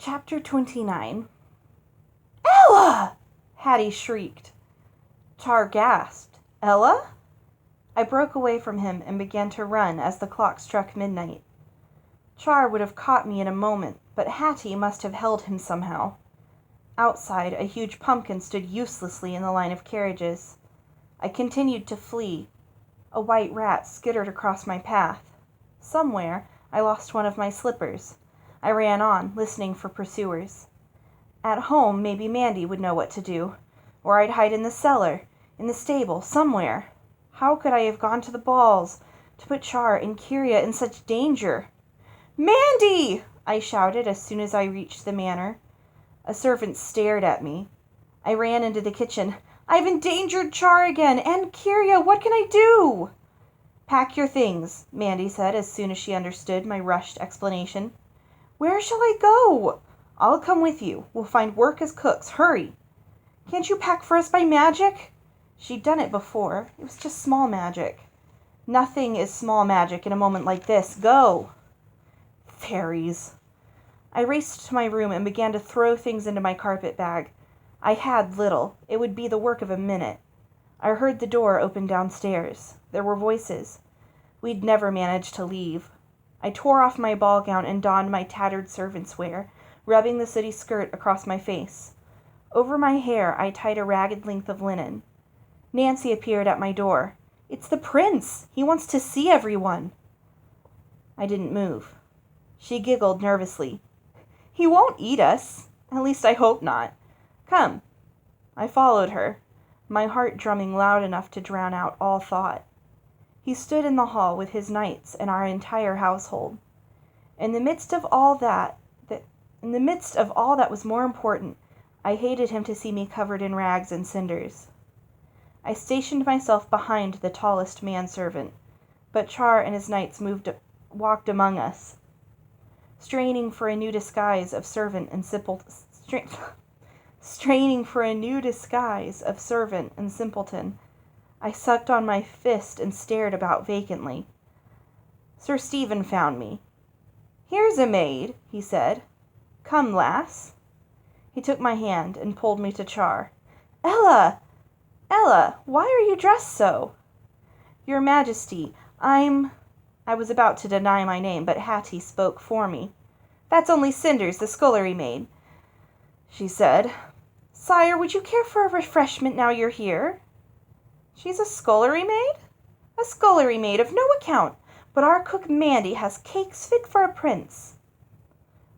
Chapter 29. "Ella!" Hattie shrieked. Char gasped. "Ella?" I broke away from him and began to run as the clock struck midnight. Char would have caught me in a moment, but Hattie must have held him somehow. Outside, a huge pumpkin stood uselessly in the line of carriages. I continued to flee. A white rat skittered across my path. Somewhere, I lost one of my slippers. I ran on, listening for pursuers. At home, maybe Mandy would know what to do. Or I'd hide in the cellar, in the stable, somewhere. How could I have gone to the balls, to put Char and Kyria in such danger? "Mandy!" I shouted as soon as I reached the manor. A servant stared at me. I ran into the kitchen. "I've endangered Char again, and Kyria, what can I do?" "Pack your things," Mandy said as soon as she understood my rushed explanation. "Where shall I go?" "I'll come with you. We'll find work as cooks. Hurry!" "Can't you pack for us by magic?" She'd done it before. It was just small magic. "Nothing is small magic in a moment like this. Go!" Fairies. I raced to my room and began to throw things into my carpet bag. I had little. It would be the work of a minute. I heard the door open downstairs. There were voices. We'd never manage to leave. I tore off my ball gown and donned my tattered servant's wear, rubbing the sooty skirt across my face. Over my hair I tied a ragged length of linen. Nancy appeared at my door. "It's the prince! He wants to see everyone!" I didn't move. She giggled nervously. "He won't eat us. At least I hope not. Come." I followed her, my heart drumming loud enough to drown out all thought. He stood in the hall with his knights and our entire household. In the midst of all that was more important, I hated him to see me covered in rags and cinders. I stationed myself behind the tallest manservant, but Char and his knights walked among us. Straining for a new disguise of servant and simpleton, I sucked on my fist and stared about vacantly. Sir Stephen found me. "Here's a maid," he said. "Come, lass." He took my hand and pulled me to Char. "Ella! Ella, why are you dressed so?" "Your Majesty, I was about to deny my name, but Hattie spoke for me. "That's only Cinders, the scullery maid," she said. "Sire, would you care for a refreshment now you're here?" "She's a scullery maid?" "A scullery maid of no account, but our cook Mandy has cakes fit for a prince."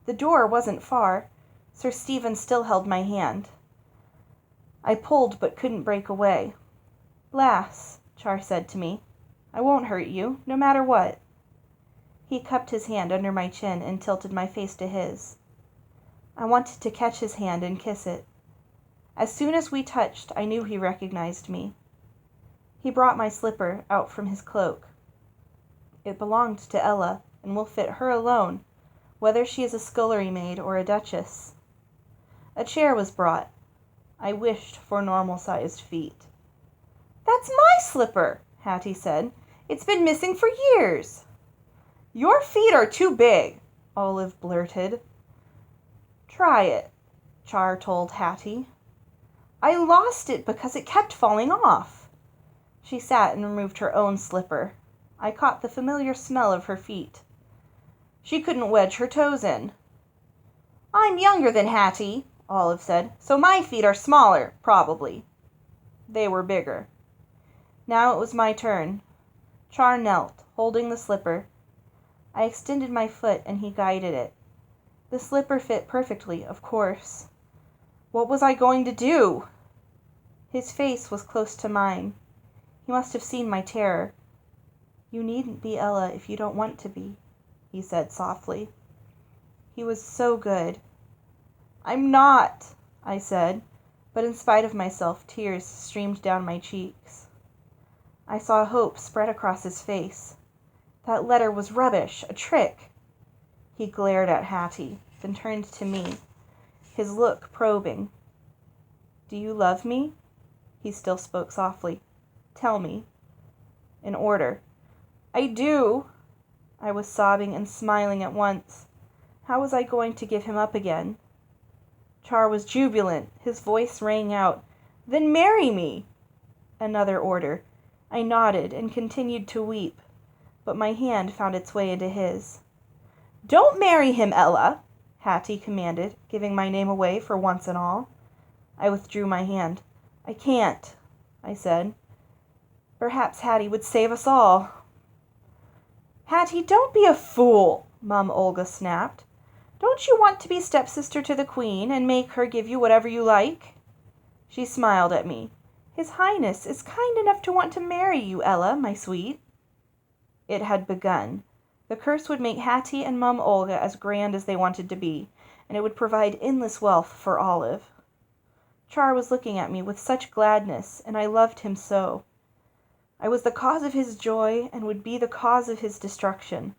The door wasn't far. Sir Stephen still held my hand. I pulled but couldn't break away. "Lass," Char said to me, "I won't hurt you, no matter what." He cupped his hand under my chin and tilted my face to his. I wanted to catch his hand and kiss it. As soon as we touched, I knew he recognized me. He brought my slipper out from his cloak. "It belonged to Ella, and will fit her alone, whether she is a scullery maid or a duchess." A chair was brought. I wished for normal-sized feet. "That's my slipper," Hattie said. "It's been missing for years." "Your feet are too big," Olive blurted. "Try it," Char told Hattie. "I lost it because it kept falling off." She sat and removed her own slipper. I caught the familiar smell of her feet. She couldn't wedge her toes in. "I'm younger than Hattie," Olive said, "so my feet are smaller, probably." They were bigger. Now it was my turn. Char knelt, holding the slipper. I extended my foot and he guided it. The slipper fit perfectly, of course. What was I going to do? His face was close to mine. He must have seen my terror. "You needn't be Ella if you don't want to be," he said softly. He was so good. "I'm not," I said, but in spite of myself, tears streamed down my cheeks. I saw hope spread across his face. That letter was rubbish, a trick. He glared at Hattie, then turned to me, his look probing. "Do you love me?" He still spoke softly. "Tell me." In order. "I do." I was sobbing and smiling at once. How was I going to give him up again? Char was jubilant. His voice rang out, "Then marry me!" Another order. I nodded and continued to weep, but my hand found its way into his. "Don't marry him, Ella!" Hattie commanded, giving my name away for once and all. I withdrew my hand. "I can't," I said. "Perhaps Hattie would save us all." "Hattie, don't be a fool," Mum Olga snapped. "Don't you want to be stepsister to the Queen and make her give you whatever you like?" She smiled at me. "His Highness is kind enough to want to marry you, Ella, my sweet." It had begun. The curse would make Hattie and Mum Olga as grand as they wanted to be, and it would provide endless wealth for Olive. Char was looking at me with such gladness, and I loved him so. I was the cause of his joy and would be the cause of his destruction.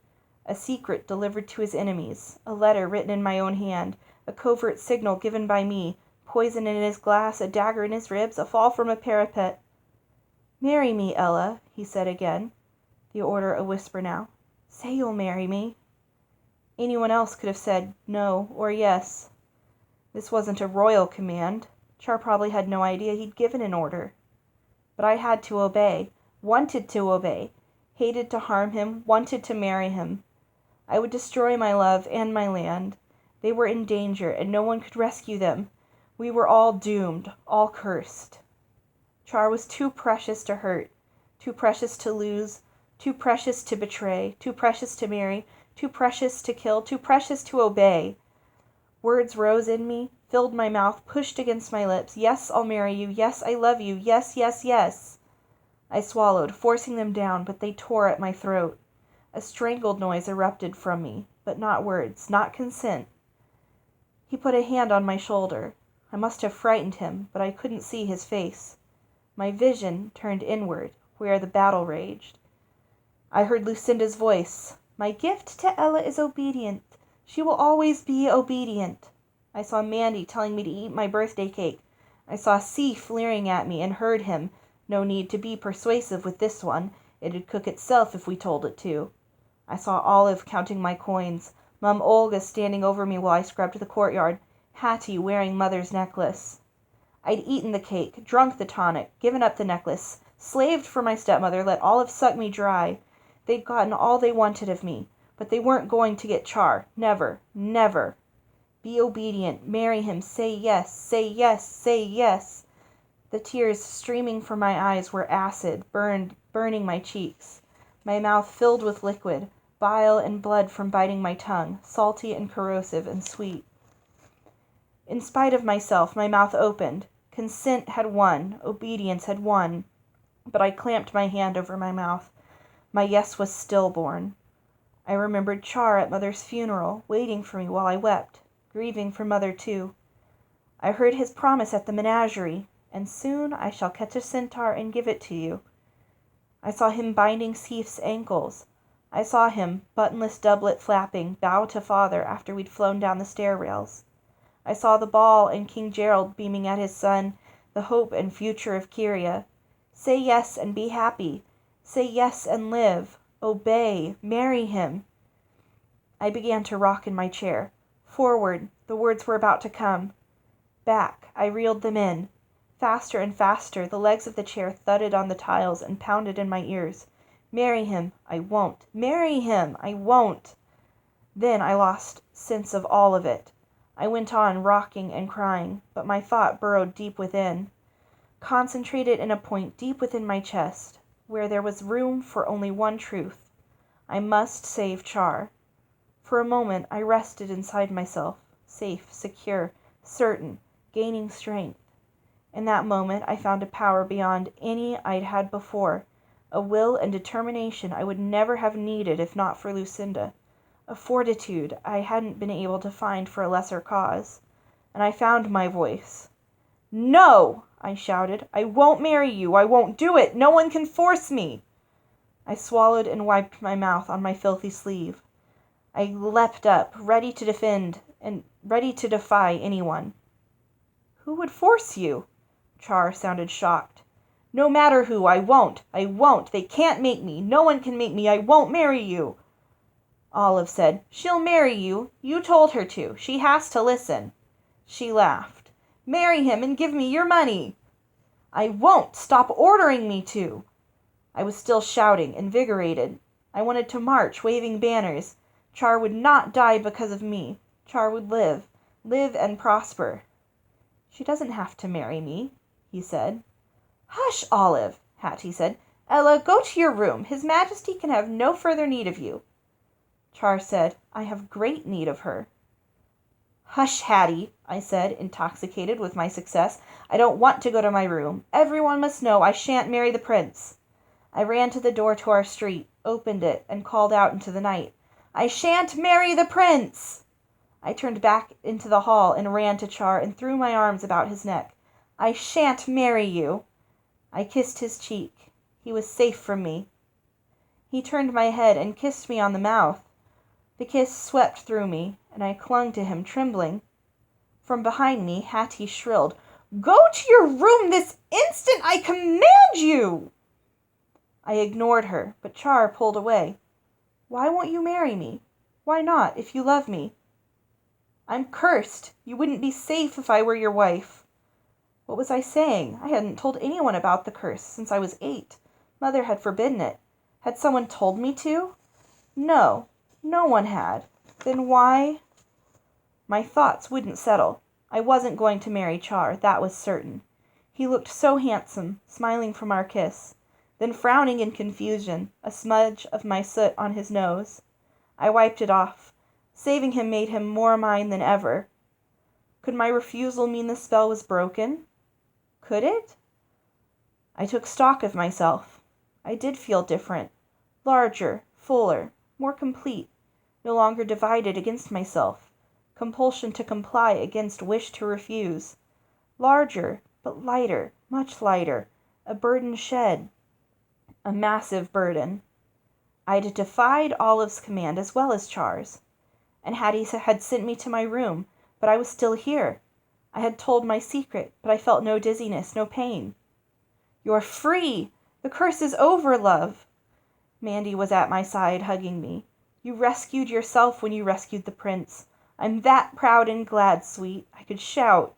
A secret delivered to his enemies, a letter written in my own hand, a covert signal given by me, poison in his glass, a dagger in his ribs, a fall from a parapet. "Marry me, Ella," he said again, the order a whisper now. "Say you'll marry me." Anyone else could have said no or yes. This wasn't a royal command. Char probably had no idea he'd given an order. But I had to obey, wanted to obey, hated to harm him, wanted to marry him. I would destroy my love and my land. They were in danger, and no one could rescue them. We were all doomed, all cursed. Char was too precious to hurt, too precious to lose, too precious to betray, too precious to marry, too precious to kill, too precious to obey. Words rose in me, filled my mouth, pushed against my lips. "Yes, I'll marry you. Yes, I love you. Yes, yes, yes." I swallowed, forcing them down, but they tore at my throat. A strangled noise erupted from me, but not words, not consent. He put a hand on my shoulder. I must have frightened him, but I couldn't see his face. My vision turned inward, where the battle raged. I heard Lucinda's voice. "My gift to Ella is obedient. She will always be obedient." I saw Mandy telling me to eat my birthday cake. I saw Seif leering at me and heard him. No need to be persuasive with this one. It'd cook itself if we told it to. I saw Olive counting my coins, Mum Olga standing over me while I scrubbed the courtyard, Hattie wearing Mother's necklace. I'd eaten the cake, drunk the tonic, given up the necklace, slaved for my stepmother, let Olive suck me dry. They'd gotten all they wanted of me, but they weren't going to get Char. Never, never. Be obedient, marry him, say yes, say yes, say yes. The tears streaming from my eyes were acid, burning my cheeks. My mouth filled with liquid, bile and blood from biting my tongue, salty and corrosive and sweet. In spite of myself, my mouth opened. Consent had won, obedience had won, but I clamped my hand over my mouth. My yes was stillborn. I remembered Char at Mother's funeral, waiting for me while I wept, grieving for Mother too. I heard his promise at the menagerie, and soon I shall catch a centaur and give it to you. I saw him binding Seif's ankles. I saw him, buttonless doublet flapping, bow to Father after we'd flown down the stair rails. I saw the ball and King Gerald beaming at his son, the hope and future of Kyria. Say yes and be happy. Say yes and live. Obey. Marry him. I began to rock in my chair. Forward. The words were about to come. Back. I reeled them in. Faster and faster, the legs of the chair thudded on the tiles and pounded in my ears. Marry him. I won't. Marry him. I won't. Then I lost sense of all of it. I went on rocking and crying, but my thought burrowed deep within, concentrated in a point deep within my chest, where there was room for only one truth. I must save Char. For a moment I rested inside myself, safe, secure, certain, gaining strength. In that moment I found a power beyond any I'd had before, a will and determination I would never have needed if not for Lucinda, a fortitude I hadn't been able to find for a lesser cause. And I found my voice. "No!" I shouted. "I won't marry you. I won't do it. No one can force me." I swallowed and wiped my mouth on my filthy sleeve. I leapt up, ready to defend and ready to defy anyone. "Who would force you?" Char sounded shocked. "No matter who, I won't. I won't. They can't make me. No one can make me. I won't marry you." Olive said. "She'll marry you. You told her to. She has to listen." She laughed. "Marry him and give me your money." "I won't. Stop ordering me to." I was still shouting, invigorated. I wanted to march, waving banners. Char would not die because of me. Char would live and prosper. "She doesn't have to marry me," he said. "Hush, Olive," Hattie said. "Ella, go to your room. His Majesty can have no further need of you." Char said, "I have great need of her." "Hush, Hattie," I said, intoxicated with my success. "I don't want to go to my room. Everyone must know I shan't marry the prince." I ran to the door to our street, opened it, and called out into the night, "I shan't marry the prince!" I turned back into the hall and ran to Char and threw my arms about his neck. "I shan't marry you!" I kissed his cheek. He was safe from me. He turned my head and kissed me on the mouth. The kiss swept through me, and I clung to him, trembling. From behind me, Hattie shrilled, "Go to your room this instant, I command you!" I ignored her, but Char pulled away. "Why won't you marry me? Why not, if you love me?" "I'm cursed. You wouldn't be safe if I were your wife." What was I saying? I hadn't told anyone about the curse since I was 8. Mother had forbidden it. Had someone told me to? No, no one had. Then why? My thoughts wouldn't settle. I wasn't going to marry Char, that was certain. He looked so handsome, smiling from our kiss, then frowning in confusion, a smudge of my soot on his nose. I wiped it off. Saving him made him more mine than ever. Could my refusal mean the spell was broken? Could it? I took stock of myself. I did feel different. Larger, fuller, more complete. No longer divided against myself. Compulsion to comply against wish to refuse. Larger, but lighter, much lighter. A burden shed. A massive burden. I'd defied Olive's command as well as Char's. And Hattie had sent me to my room, but I was still here. I had told my secret, but I felt no dizziness, no pain. "You're free! The curse is over, love!" Mandy was at my side, hugging me. "You rescued yourself when you rescued the prince. I'm that proud and glad, sweet." I could shout.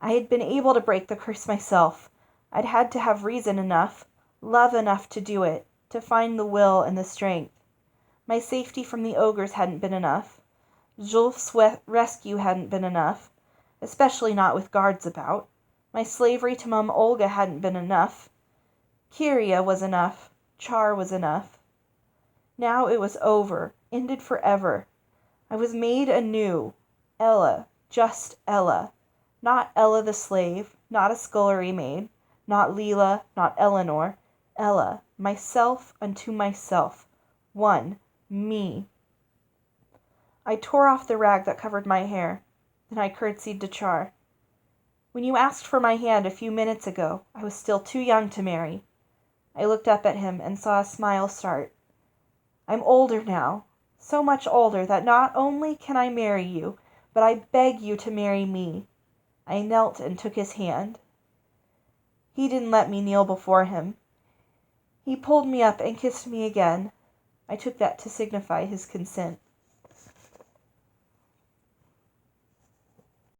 I had been able to break the curse myself. I'd had to have reason enough, love enough to do it, to find the will and the strength. My safety from the ogres hadn't been enough. Julf's rescue hadn't been enough, especially not with guards about. My slavery to Mum Olga hadn't been enough. Kyria was enough. Char was enough. Now it was over, ended forever. I was made anew. Ella, just Ella. Not Ella the slave, not a scullery maid, not Leela, not Eleanor. Ella, myself unto myself. One, me. I tore off the rag that covered my hair. Then I curtsied to Char. "When you asked for my hand a few minutes ago, I was still too young to marry." I looked up at him and saw a smile start. "I'm older now, so much older that not only can I marry you, but I beg you to marry me." I knelt and took his hand. He didn't let me kneel before him. He pulled me up and kissed me again. I took that to signify his consent.